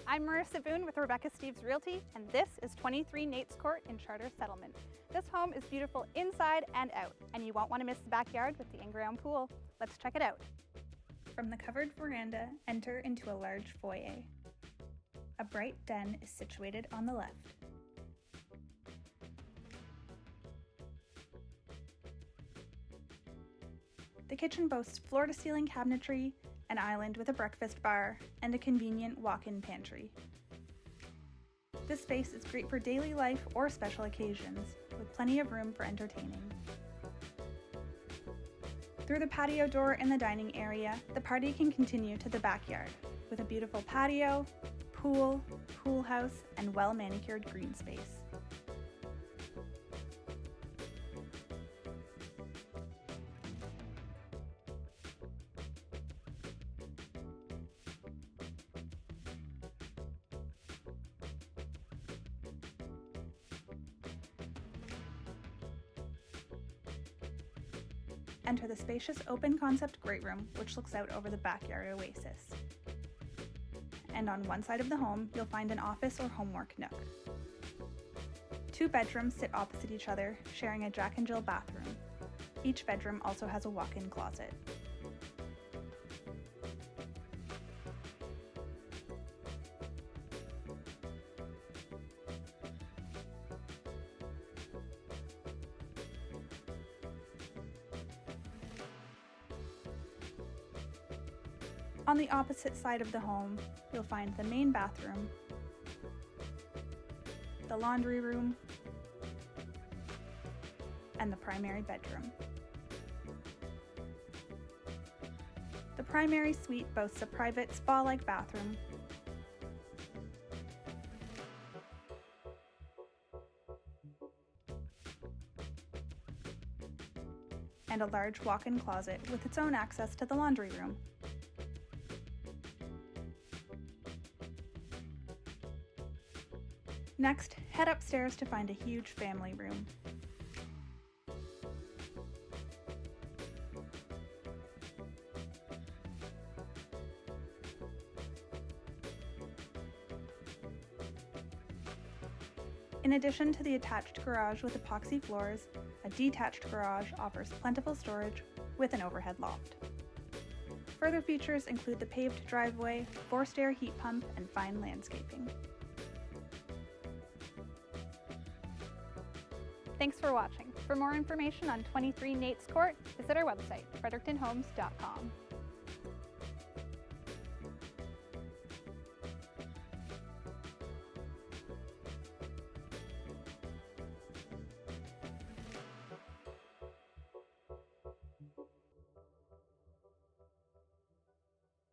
I'm Marissa Boone with Rebecca Steves Realty, and this is 23 Nates Court in Charter Settlement. This home is beautiful inside and out, and you won't want to miss the backyard with the in-ground pool. Let's check it out. From the covered veranda, enter into a large foyer. A bright den is situated on the left. The kitchen boasts floor-to-ceiling cabinetry, an island with a breakfast bar, and a convenient walk-in pantry. This space is great for daily life or special occasions, with plenty of room for entertaining. Through the patio door in the dining area, the party can continue to the backyard, with a beautiful patio, pool house, and well-manicured green space. Enter the spacious open-concept great room, which looks out over the backyard oasis. And on one side of the home, you'll find an office or homework nook. Two bedrooms sit opposite each other, sharing a Jack and Jill bathroom. Each bedroom also has a walk-in closet. On the opposite side of the home, you'll find the main bathroom, the laundry room, and the primary bedroom. The primary suite boasts a private spa-like bathroom, and a large walk-in closet with its own access to the laundry room. Next, head upstairs to find a huge family room. In addition to the attached garage with epoxy floors, a detached garage offers plentiful storage with an overhead loft. Further features include the paved driveway, forced air heat pump, and fine landscaping. Thanks for watching. For more information on 23 Nates Court, visit our website, frederictonhomes.com.